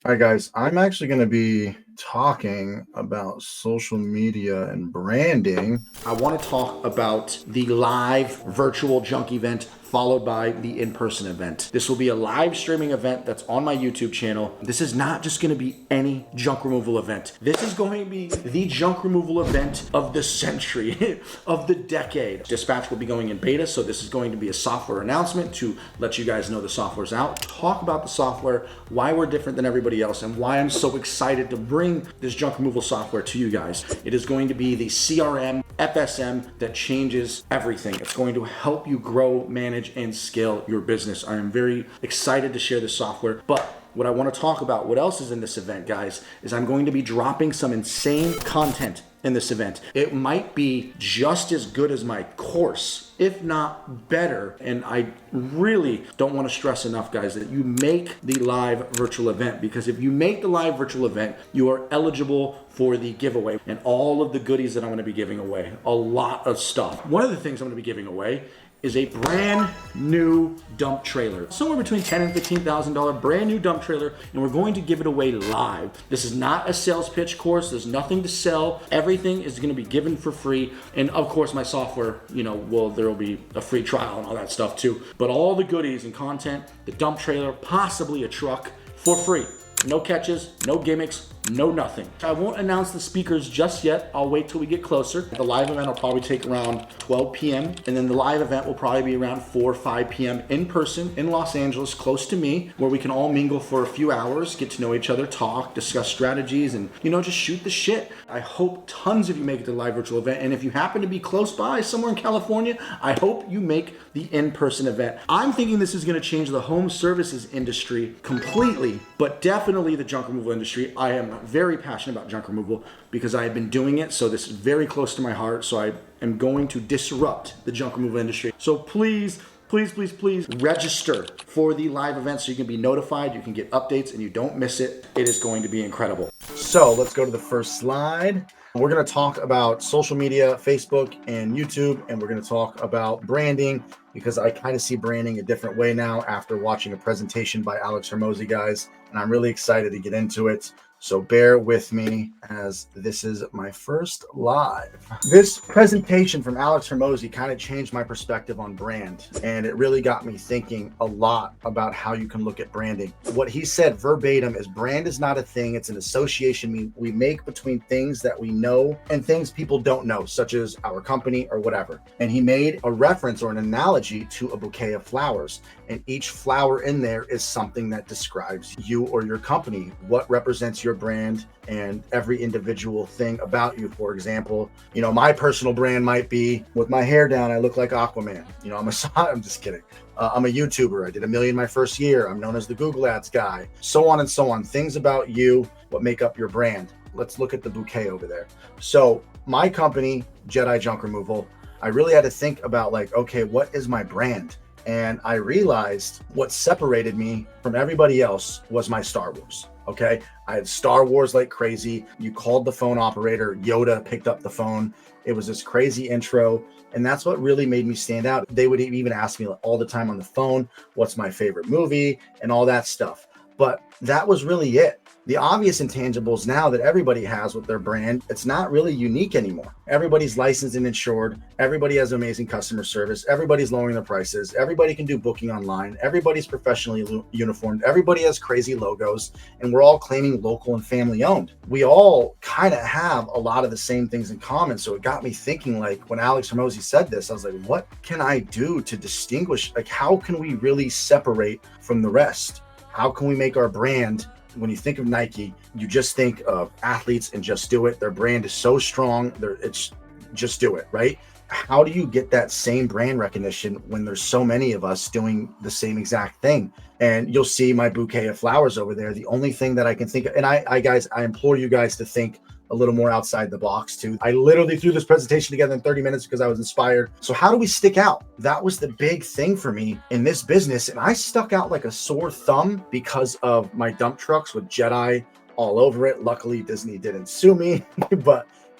Hi guys, I'm actually going to be talking about social media and branding. I want to talk about the live virtual junk event followed by the in-person event. This will be a live streaming event that's on my YouTube channel. This is not just going to be any junk removal event. This is going to be the junk removal event of the century, of the decade. Dispatch will be going in beta, so this is going to be a software announcement to let you guys know the software's out, talk about the software, why we're different than everybody else, and why I'm so excited to bring this junk removal software to you guys. It is going to be the CRM, FSM that changes everything. It's going to help you grow, manage, and scale your business. I am very excited to share this software, but what I want to talk about, what else is in this event, guys, is I'm going to be dropping some insane content in this event. It might be just as good as my course, if not better. And I really don't want to stress enough, guys, that you make the live virtual event, because if you make the live virtual event, you are eligible for the giveaway and all of the goodies that I'm going to be giving away. A lot of stuff. One of the things I'm going to be giving away is a brand new dump trailer, somewhere between $10,000 and $15,000, brand new dump trailer, and we're going to give it away live. This is not a sales pitch course. There's nothing to sell. Everything is going to be given for free, and of course, my software, there will be a free trial and all that stuff too. But all the goodies and content, the dump trailer, possibly a truck, for free. No catches, no gimmicks, no nothing. I won't announce the speakers just yet. I'll wait till we get closer. The live event will probably take around 12 p.m. And then the live event will probably be around 4 or 5 p.m. in person in Los Angeles, close to me, where we can all mingle for a few hours, get to know each other, talk, discuss strategies, and, just shoot the shit. I hope tons of you make it to the live virtual event. And if you happen to be close by, somewhere in California, I hope you make the in-person event. I'm thinking this is going to change the home services industry completely, but definitely the junk removal industry. I am very passionate about junk removal because I have been doing it, so this is very close to my heart. So I am going to disrupt the junk removal industry. So please register for the live event so you can be notified, you can get updates, and you don't miss it. It is going to be incredible. So let's go to the first slide. We're going to talk about social media, Facebook and YouTube, and we're going to talk about branding, because I kind of see branding a different way now after watching a presentation by Alex Hormozi, guys, and I'm really excited to get into it. So bear with me as this is my first live. This presentation from Alex Hormozi kind of changed my perspective on brand, and it really got me thinking a lot about how you can look at branding. What he said verbatim is, brand is not a thing, it's an association we make between things that we know and things people don't know, such as our company or whatever. And he made a reference or an analogy to a bouquet of flowers, and each flower in there is something that describes you or your company, what represents your brand, and every individual thing about you. For example, my personal brand might be, with my hair down, I look like Aquaman. I'm just kidding. I'm a YouTuber. I did 1 million my first year. I'm known as the Google Ads guy, so on and so on. Things about you, what make up your brand. Let's look at the bouquet over there. So my company, Jedi Junk Removal, I really had to think about, okay, what is my brand? And I realized what separated me from everybody else was my Star Wars. Okay, I had Star Wars like crazy. You called the phone operator, Yoda picked up the phone. It was this crazy intro, and that's what really made me stand out. They would even ask me all the time on the phone, what's my favorite movie and all that stuff. But that was really it. The obvious intangibles now that everybody has with their brand, it's not really unique anymore. Everybody's licensed and insured. Everybody has amazing customer service. Everybody's lowering their prices. Everybody can do booking online. Everybody's professionally uniformed. Everybody has crazy logos, and we're all claiming local and family owned. We all kind of have a lot of the same things in common. So it got me thinking, when Alex Hormozi said this, I was like, what can I do to distinguish? How can we really separate from the rest? How can we make our brand? When you think of Nike, you just think of athletes and Just Do It. Their brand is so strong. It's Just Do It, right? How do you get that same brand recognition when there's so many of us doing the same exact thing? And you'll see my bouquet of flowers over there. The only thing that I can think of, and I implore you guys to think a little more outside the box too. I literally threw this presentation together in 30 minutes because I was inspired. So how do we stick out? That was the big thing for me in this business. And I stuck out like a sore thumb because of my dump trucks with Jedi all over it. Luckily, Disney didn't sue me,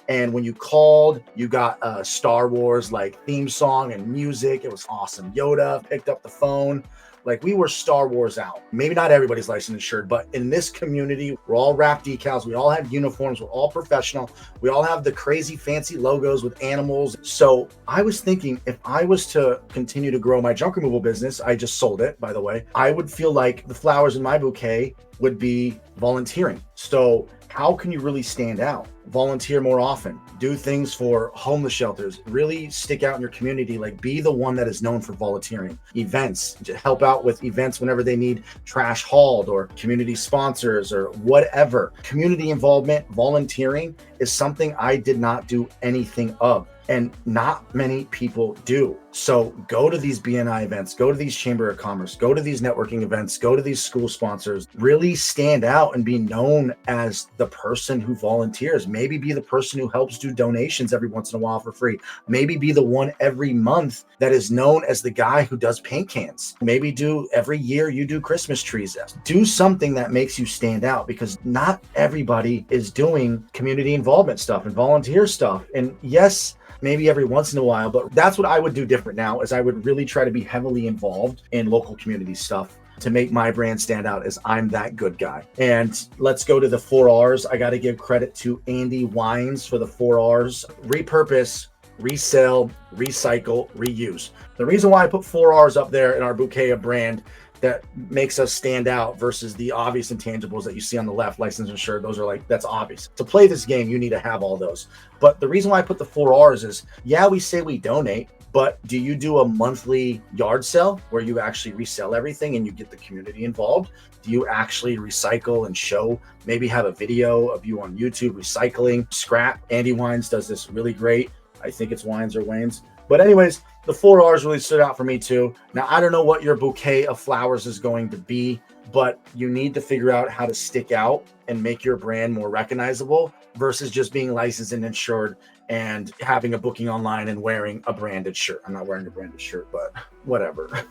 and when you called, you got a Star Wars theme song and music. It was awesome. Yoda picked up the phone. Like we were Star Wars out. Maybe not everybody's licensed and insured, but in this community, we're all wrapped decals. We all have uniforms. We're all professional. We all have the crazy fancy logos with animals. So I was thinking if I was to continue to grow my junk removal business, I just sold it, by the way, I would feel like the flowers in my bouquet would be volunteering. So how can you really stand out? Volunteer more often, do things for homeless shelters, really stick out in your community, like be the one that is known for volunteering. Events, to help out with events whenever they need trash hauled or community sponsors or whatever. Community involvement, volunteering is something I did not do anything of. And not many people do. So go to these BNI events, go to these Chamber of Commerce, go to these networking events, go to these school sponsors, really stand out and be known as the person who volunteers. Maybe be the person who helps do donations every once in a while for free. Maybe be the one every month that is known as the guy who does paint cans. Maybe do every year you do Christmas trees. Do something that makes you stand out because not everybody is doing community involvement stuff and volunteer stuff. And yes, maybe every once in a while, but that's what I would do different now is I would really try to be heavily involved in local community stuff to make my brand stand out as I'm that good guy. And let's go to the 4 R's. I got to give credit to Andy Wines for the 4 R's. Repurpose, resell, recycle, reuse. The reason why I put 4 R's up there in our bouquet of brand that makes us stand out versus the obvious intangibles that you see on the left, licensed, insured, those are like, that's obvious. To play this game, you need to have all those. But the reason why I put the 4 R's is, yeah, we say we donate, but do you do a monthly yard sale where you actually resell everything and you get the community involved? Do you actually recycle and show, maybe have a video of you on YouTube recycling scrap? Andy Wines does this really great. I think it's Wines or Waynes. But anyways, the 4 R's really stood out for me too. Now, I don't know what your bouquet of flowers is going to be, but you need to figure out how to stick out and make your brand more recognizable versus just being licensed and insured and having a booking online and wearing a branded shirt. I'm not wearing a branded shirt, but whatever.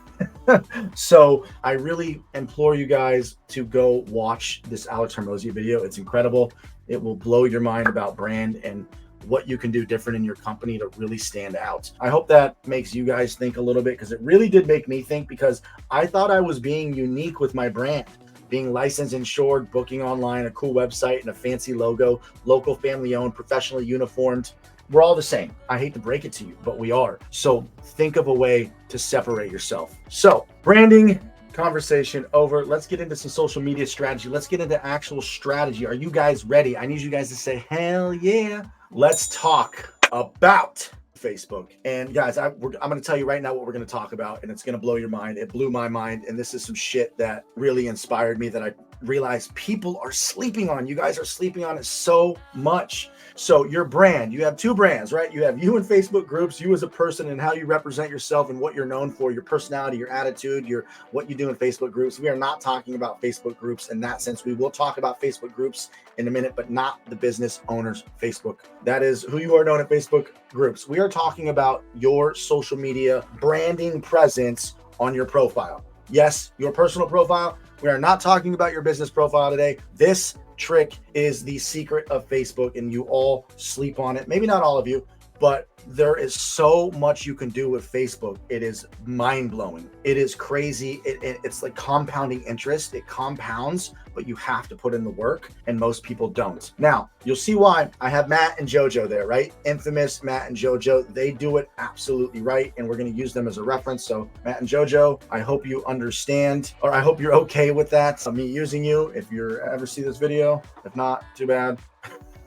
So I really implore you guys to go watch this Alex Hormozi video. It's incredible. It will blow your mind about brand and what you can do different in your company to really stand out. I hope that makes you guys think a little bit because it really did make me think because I thought I was being unique with my brand, being licensed, insured, booking online, a cool website and a fancy logo, local, family owned, professionally uniformed. We're all the same. I hate to break it to you, but we are. So think of a way to separate yourself. So branding conversation over. Let's get into some social media strategy. Let's get into actual strategy. Are you guys ready? I need you guys to say, hell yeah. Let's talk about Facebook. And guys, I'm going to tell you right now what we're going to talk about, and it's going to blow your mind. It blew my mind. And this is some shit that really inspired me that I realized people are sleeping on. You guys are sleeping on it so much. So your brand, you have 2 brands, right? You have you in Facebook groups, you as a person and how you represent yourself and what you're known for, your personality, your attitude, what you do in Facebook groups. We are not talking about Facebook groups in that sense. We will talk about Facebook groups in a minute, but not the business owner's Facebook. That is who you are known at Facebook groups. We are talking about your social media branding presence on your profile. Yes, your personal profile. We are not talking about your business profile today. This trick is the secret of Facebook and you all sleep on it. Maybe not all of you, but there is so much you can do with Facebook. It is mind-blowing. It is crazy. It's like compounding interest. It compounds, but you have to put in the work and most people don't. Now, you'll see why. I have Matt and Jojo there, right? Infamous Matt and Jojo. They do it absolutely right, and we're going to use them as a reference. So Matt and Jojo, I hope you understand, or I hope you're okay with that. Me using you if you ever see this video. If not, too bad.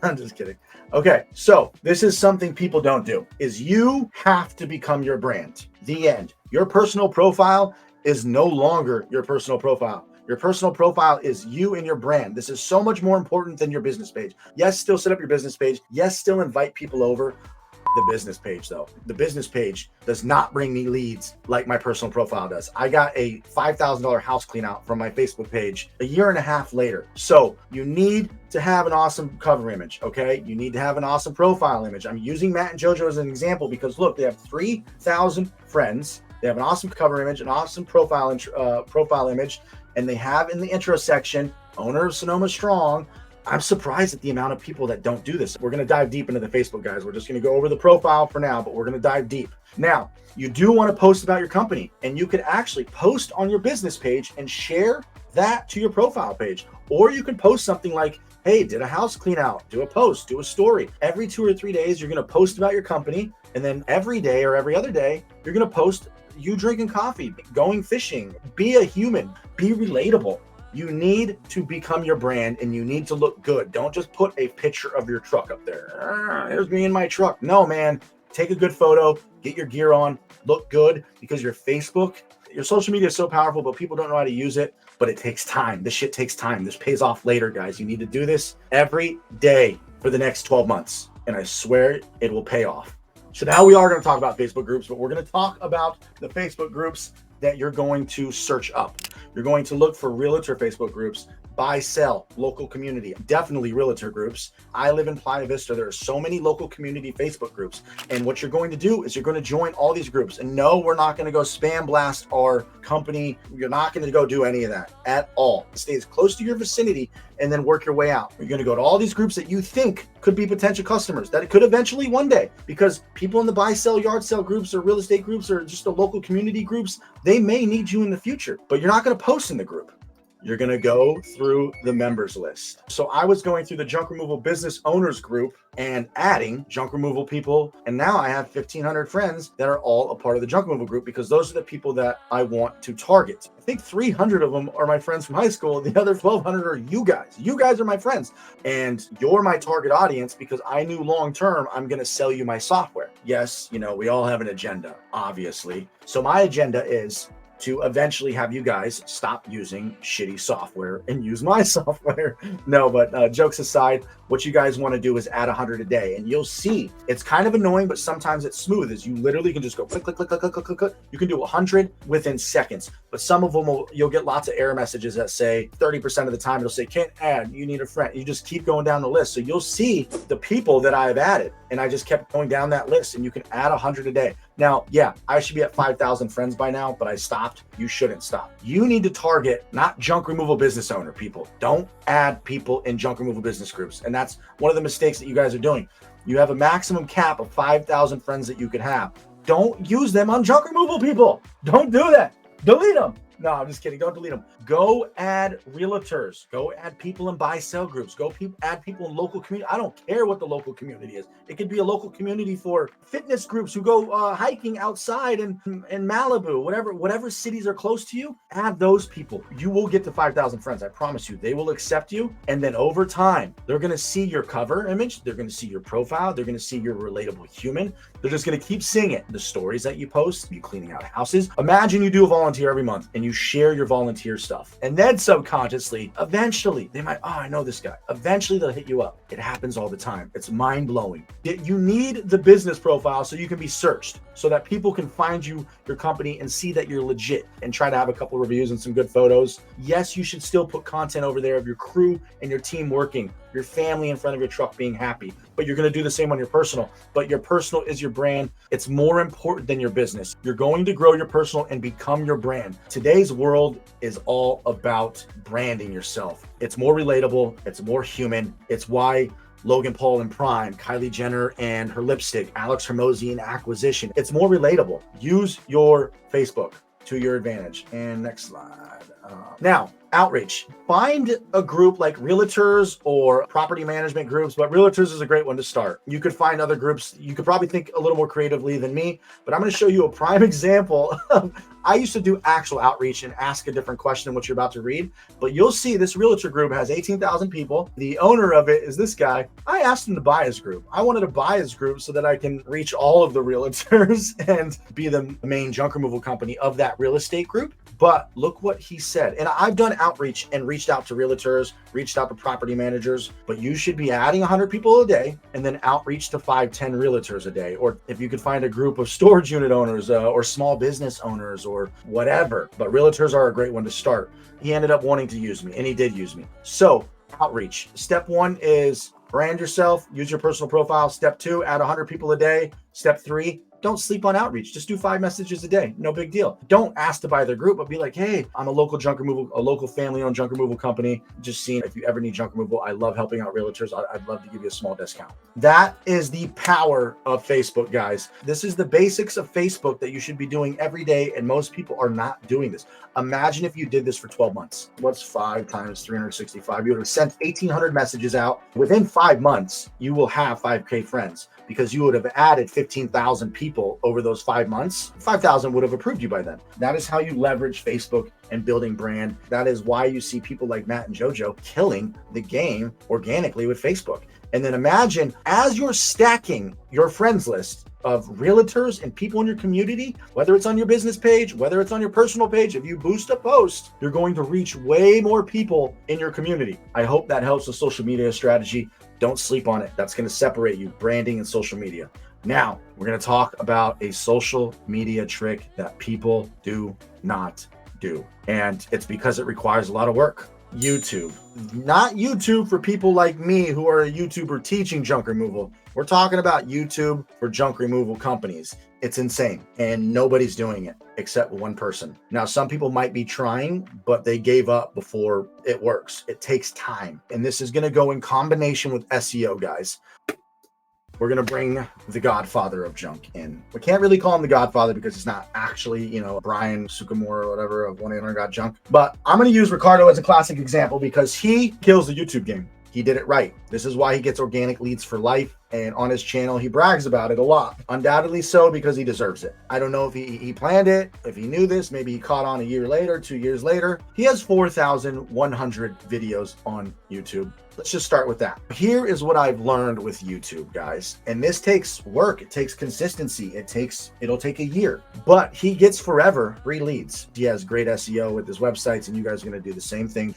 I'm just kidding. Okay, so this is something people don't do, is you have to become your brand. The end. Your personal profile is no longer your personal profile. Your personal profile is you and your brand. This is so much more important than your business page. Yes, still set up your business page. Yes, still invite people over. The business page though. The business page does not bring me leads like my personal profile does. I got a $5,000 house clean out from my Facebook page a year and a half later. So you need to have an awesome cover image, okay? You need to have an awesome profile image. I'm using Matt and Jojo as an example because look, they have 3,000 friends. They have an awesome cover image, an awesome profile image, and they have in the intro section, owner of Sonoma Strong, I'm surprised at the amount of people that don't do this. We're going to dive deep into the Facebook, guys. We're just going to go over the profile for now, but we're going to dive deep. Now, you do want to post about your company, and you could actually post on your business page and share that to your profile page. Or you can post something like, hey, did a house clean out, do a post, do a story. Every 2 or 3 days, you're going to post about your company. And then every day or every other day, you're going to post you drinking coffee, going fishing. Be a human, be relatable. You need to become your brand, and you need to look good. Don't just put a picture of your truck up there. Here's me in my truck. No, man, take a good photo, get your gear on, look good, because your Facebook, your social media is so powerful, but people don't know how to use it. But it takes time. This shit takes time. This pays off later, guys. You need to do this every day for the next 12 months. And I swear it will pay off. So now we are going to talk about Facebook groups, but we're going to talk about the Facebook groups that you're going to search up. You're going to look for realtor Facebook groups, buy, sell, local community, definitely realtor groups. I live in Playa Vista. There are so many local community Facebook groups. And what you're going to do is you're going to join all these groups. And no, we're not going to go spam blast our company. You're not going to go do any of that at all. Stay as close to your vicinity and then work your way out. You're going to go to all these groups that you think could be potential customers, that it could eventually one day, because people in the buy, sell, yard sale groups or real estate groups or just the local community groups, they may need you in the future, but you're not going to post in the group. You're going to go through the members list. So I was going through the junk removal business owners group and adding junk removal people. And now I have 1,500 friends that are all a part of the junk removal group, because those are the people that I want to target. I think 300 of them are my friends from high school. The other 1,200 are you guys. You guys are my friends, and you're my target audience, because I knew long-term I'm going to sell you my software. Yes, you know, we all have an agenda, obviously. So my agenda is to eventually have you guys stop using shitty software and use my software. No, but jokes aside, what you guys want to do is add 100 a day, and you'll see it's kind of annoying, but sometimes it's smooth, as you literally can just go click, click, click, click, click, click, click, click. You can do 100 within seconds, but some of them you'll get lots of error messages that say 30% of the time it'll say can't add, you need a friend. You just keep going down the list. So you'll see the people that I've added, and I just kept going down that list, and you can add 100 a day. Now, yeah, I should be at 5,000 friends by now, but I stopped. You shouldn't stop. You need to target not junk removal business owner people. Don't add people in junk removal business groups. And that's one of the mistakes that you guys are doing. You have a maximum cap of 5,000 friends that you could have. Don't use them on junk removal people. Don't do that. Delete them. No, I'm just kidding. Don't delete them. Go add realtors. Go add people in buy-sell groups. Go add people in local community. I don't care what the local community is. It could be a local community for fitness groups who go hiking outside in Malibu, whatever cities are close to you. Add those people. You will get to 5,000 friends. I promise you. They will accept you. And then over time, they're going to see your cover image. They're going to see your profile. They're going to see your relatable human. They're just going to keep seeing it. The stories that you post, you cleaning out houses. Imagine you do a volunteer every month and you share your volunteer stuff. And then subconsciously, eventually, they might, oh, I know this guy. Eventually, they'll hit you up. It happens all the time. It's mind-blowing. You need the business profile so you can be searched, so that people can find you, your company, and see that you're legit, and try to have a couple reviews and some good photos. Yes, you should still put content over there of your crew and your team working, your family in front of your truck being happy, but you're going to do the same on your personal. But your personal is your brand. It's more important than your business. You're going to grow your personal and become your brand. Today's world is all about branding yourself. It's more relatable. It's more human. It's why Logan Paul and Prime, Kylie Jenner and her lipstick, Alex Hormozy and Acquisition. It's more relatable. Use your Facebook to your advantage. And next slide. Now, outreach. Find a group like realtors or property management groups, but realtors is a great one to start. You could find other groups. You could probably think a little more creatively than me, but I'm going to show you a prime example of, I used to do actual outreach and ask a different question than what you're about to read, but you'll see this realtor group has 18,000 people. The owner of it is this guy. I asked him to buy his group. I wanted to buy his group so that I can reach all of the realtors and be the main junk removal company of that real estate group. But look what he said. And I've done outreach and reached out to realtors, reached out to property managers, but you should be adding 100 people a day and then outreach to 5-10 realtors a day. Or if you could find a group of storage unit owners or small business owners or whatever. But realtors are a great one to start. He ended up wanting to use me, and he did use me. So outreach. Step 1 is brand yourself, use your personal profile. Step 2, add 100 people a day. Step 3, Don't sleep on outreach. Just do 5 messages a day. No big deal. Don't ask to buy their group, but be like, hey, I'm a local junk removal, a local family-owned junk removal company. Just seeing if you ever need junk removal. I love helping out realtors. I'd love to give you a small discount. That is the power of Facebook, guys. This is the basics of Facebook that you should be doing every day, and most people are not doing this. Imagine if you did this for 12 months. What's 5 times 365? You would have sent 1,800 messages out. Within 5 months, you will have 5K friends because you would have added 15,000 people over those 5 months. 5,000 would have approved you by then. That is how you leverage Facebook and building brand. That is why you see people like Matt and JoJo killing the game organically with Facebook. And then imagine as you're stacking your friends list of realtors and people in your community, whether it's on your business page, whether it's on your personal page, if you boost a post, you're going to reach way more people in your community. I hope that helps with social media strategy. Don't sleep on it. That's going to separate you, branding and social media. Now, we're going to talk about a social media trick that people do not do. And it's because it requires a lot of work. YouTube. Not YouTube for people like me who are a YouTuber teaching junk removal. We're talking about YouTube for junk removal companies. It's insane. And nobody's doing it except one person. Now, some people might be trying, but they gave up before it works. It takes time. And this is going to go in combination with SEO, guys. We're going to bring the Godfather of Junk in. We can't really call him the Godfather because it's not actually, Brian Sukamura or whatever of 1-800-GOT-JUNK. But I'm going to use Ricardo as a classic example because he kills the YouTube game. He did it right. This is why he gets organic leads for life. And on his channel, he brags about it a lot. Undoubtedly so, because he deserves it. I don't know if he planned it, if he knew this, maybe he caught on a year later, 2 years later. He has 4,100 videos on YouTube. Let's just start with that. Here is what I've learned with YouTube, guys. And this takes work. It takes consistency. It'll take a year, but he gets forever free leads. He has great SEO with his websites, and you guys are going to do the same thing.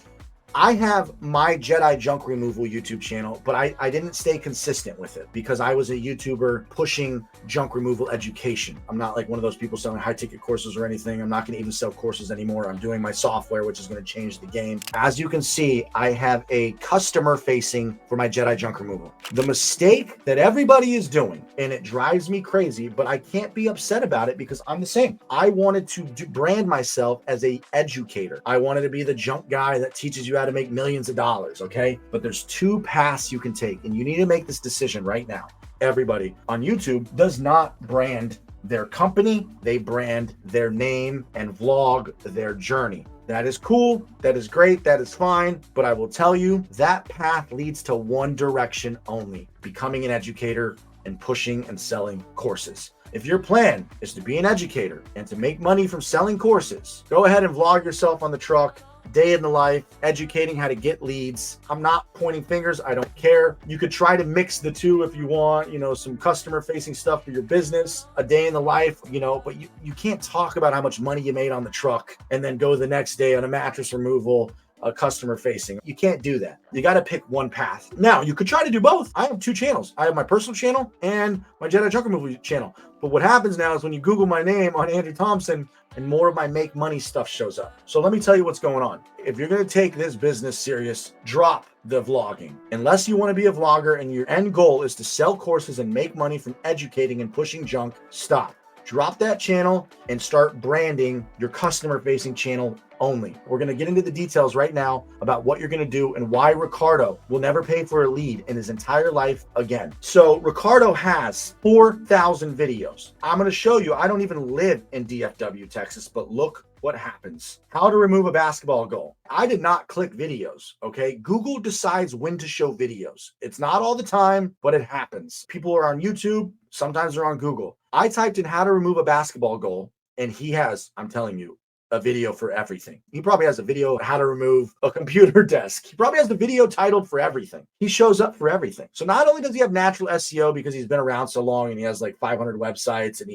I have my Jedi junk removal YouTube channel, but I didn't stay consistent with it because I was a YouTuber pushing junk removal education. I'm not like one of those people selling high ticket courses or anything. I'm not going to even sell courses anymore. I'm doing my software, which is going to change the game. As you can see, I have a customer facing for my Jedi junk removal. The mistake that everybody is doing, and it drives me crazy, but I can't be upset about it because I'm the same. I wanted to brand myself as a educator. I wanted to be the junk guy that teaches you how to make millions of dollars, okay? But there's 2 paths you can take, and you need to make this decision right now. Everybody on YouTube does not brand their company, they brand their name and vlog their journey. That is cool, that is great, that is fine, but I will tell you that path leads to one direction only: becoming an educator and pushing and selling courses. If your plan is to be an educator and to make money from selling courses, go ahead and vlog yourself on the truck, day in the life, educating how to get leads. I'm not pointing fingers. I don't care. You could try to mix the two if you want, some customer facing stuff for your business, a day in the life, but you can't talk about how much money you made on the truck and then go the next day on a mattress removal, customer facing. You can't do that. You got to pick one path. Now, you could try to do both. I have 2 channels. I have my personal channel and my Jedi junk removal channel. But what happens now is when you Google my name on Andrew Thompson, and more of my make money stuff shows up. So let me tell you what's going on. If you're going to take this business serious, drop the vlogging. Unless you want to be a vlogger and your end goal is to sell courses and make money from educating and pushing junk, stop. Drop that channel and start branding your customer facing channel only. We're going to get into the details right now about what you're going to do and why Ricardo will never pay for a lead in his entire life again. So Ricardo has 4,000 videos. I'm going to show you. I don't even live in DFW, Texas, but look what happens. How to remove a basketball goal. I did not click videos, okay? Google decides when to show videos. It's not all the time, but it happens. People are on YouTube. Sometimes they're on Google. I typed in how to remove a basketball goal, and he has, I'm telling you, a video for everything. He probably has a video on how to remove a computer desk. He probably has the video titled for everything. He shows up for everything. So not only does he have natural SEO because he's been around so long and he has like 500 websites and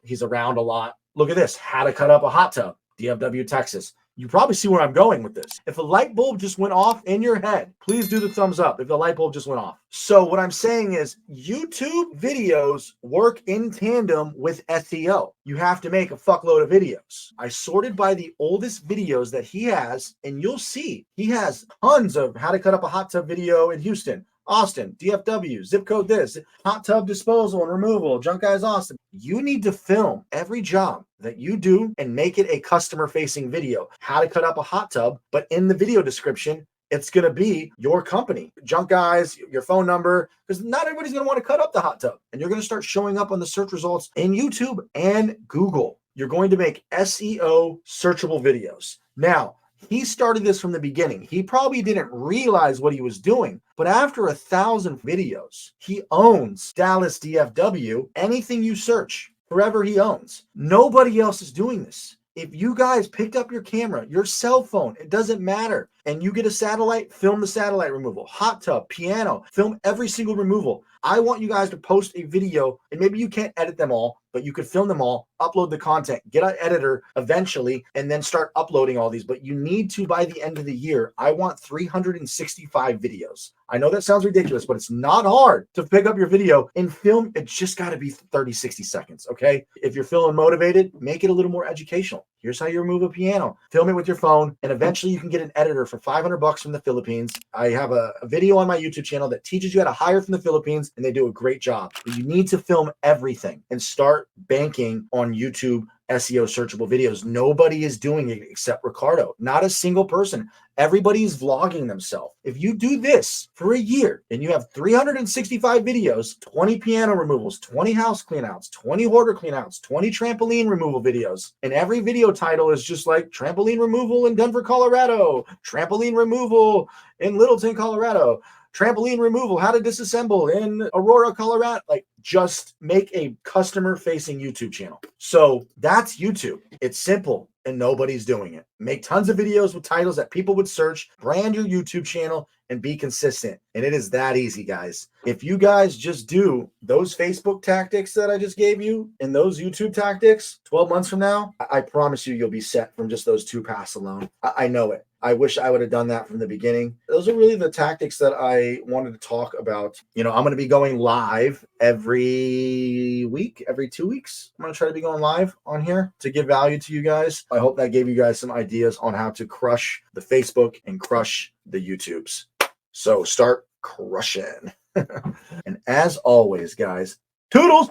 he's around a lot. Look at this, how to cut up a hot tub, DFW, Texas. You probably see where I'm going with this. If a light bulb just went off in your head, please do the thumbs up if the light bulb just went off. So what I'm saying is YouTube videos work in tandem with SEO. You have to make a fuckload of videos. I sorted by the oldest videos that he has, and you'll see he has tons of how to cut up a hot tub video in Houston, Austin, DFW, zip code this, hot tub disposal and removal, Junk Guys Austin. You need to film every job that you do and make it a customer facing video. How to cut up a hot tub, but in the video description, it's going to be your company, Junk Guys, your phone number, because not everybody's going to want to cut up the hot tub. And you're going to start showing up on the search results in YouTube and Google. You're going to make SEO searchable videos. Now, he started this from the beginning. He probably didn't realize what he was doing, but after 1,000 videos, he owns Dallas DFW. Anything you search, forever he owns. Nobody else is doing this. If you guys picked up your camera, your cell phone, it doesn't matter, and you get a satellite, film the satellite removal, hot tub, piano, film every single removal. I want you guys to post a video, and maybe you can't edit them all, but you could film them all, upload the content, get an editor eventually, and then start uploading all these. But you need to, by the end of the year, I want 365 videos. I know that sounds ridiculous, but it's not hard to pick up your video and film. It's just got to be 30, 60 seconds, okay? If you're feeling motivated, make it a little more educational. Here's how you remove a piano. Film it with your phone, and eventually you can get an editor for $500 from the Philippines. I have a video on my YouTube channel that teaches you how to hire from the Philippines, and they do a great job. But you need to film everything and start banking on YouTube SEO searchable videos. Nobody is doing it except Ricardo. Not a single person. Everybody's vlogging themselves. If you do this for a year and you have 365 videos, 20 piano removals, 20 house cleanouts, 20 hoarder cleanouts, 20 trampoline removal videos, and every video title is just like trampoline removal in Denver, Colorado, trampoline removal in Littleton, Colorado, trampoline removal, how to disassemble in Aurora, Colorado. Like, just make a customer facing YouTube channel. So that's YouTube. It's simple and nobody's doing it. Make tons of videos with titles that people would search, brand your YouTube channel, and be consistent. And it is that easy, guys. If you guys just do those Facebook tactics that I just gave you and those YouTube tactics 12 months from now, I promise you, you'll be set from just those two paths alone. I know it. I wish I would have done that from the beginning. Those are really the tactics that I wanted to talk about. You know, I'm going to be going live every week, every 2 weeks. I'm going to try to be going live on here to give value to you guys. I hope that gave you guys some ideas on how to crush the Facebook and crush the YouTubes. So start crushing. And as always, guys, toodles.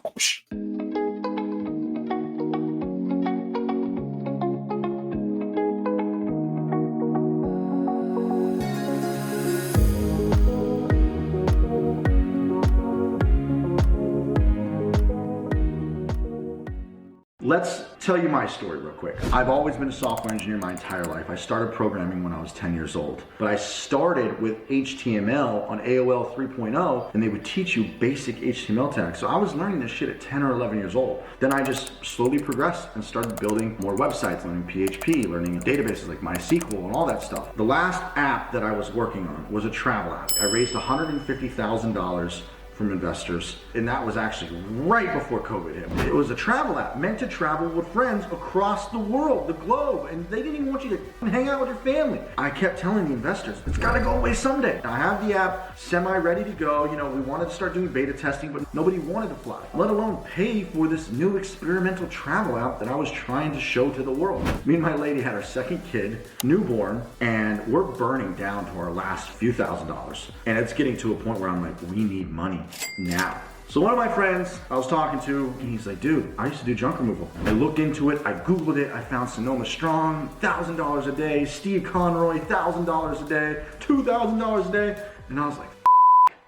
Let's tell you my story real quick. I've always been a software engineer my entire life. I started programming when I was 10 years old, but I started with HTML on AOL 3.0, and they would teach you basic HTML tags. So I was learning this shit at 10 or 11 years old. Then I just slowly progressed and started building more websites, learning PHP, learning databases like MySQL and all that stuff. The last app that I was working on was a travel app. I raised $150,000 from investors, and that was actually right before COVID hit. It was a travel app meant to travel with friends across the world, the globe, and they didn't even want you to hang out with your family. I kept telling the investors, it's gotta go away someday. I have the app semi-ready to go. You know, we wanted to start doing beta testing, but nobody wanted to fly, let alone pay for this new experimental travel app that I was trying to show to the world. Me and my lady had our second kid, newborn, and we're burning down to our last few $1,000s. And it's getting to a point where I'm like, we need money now. So one of my friends I was talking to, and he's like, dude, I used to do junk removal. I looked into it, I Googled it, I found Sonoma Strong, $1,000 a day, Steve Conroy, $1,000 a day, $2,000 a day, and I was like,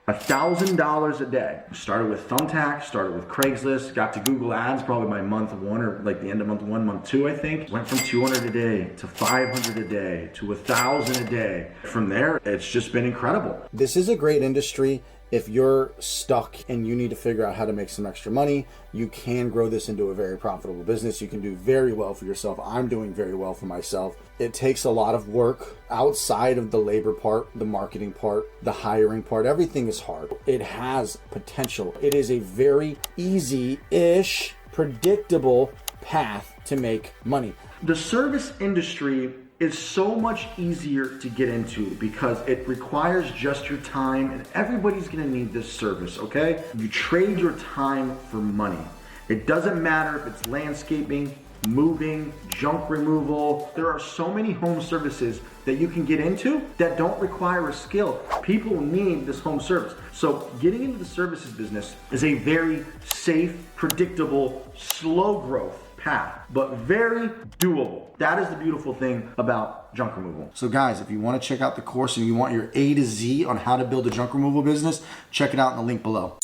$1,000 a day. Started with Thumbtack, started with Craigslist, got to Google Ads probably by month one or like the end of month one, month two, I think. Went from 200 a day to 500 a day to 1,000 a day. From there, it's just been incredible. This is a great industry. If you're stuck and you need to figure out how to make some extra money, you can grow this into a very profitable business. You can do very well for yourself. I'm doing very well for myself. It takes a lot of work outside of the labor part, the marketing part, the hiring part. Everything is hard. It has potential. It is a very easy-ish, predictable path to make money. The service industry is so much easier to get into because it requires just your time, and everybody's gonna need this service, okay? You trade your time for money. It doesn't matter if it's landscaping, moving, junk removal. There are so many home services that you can get into that don't require a skill. People need this home service. So getting into the services business is a very safe, predictable, slow growth path, but very doable. That is the beautiful thing about junk removal. So guys, if you want to check out the course and you want your A to Z on how to build a junk removal business, check it out in the link below.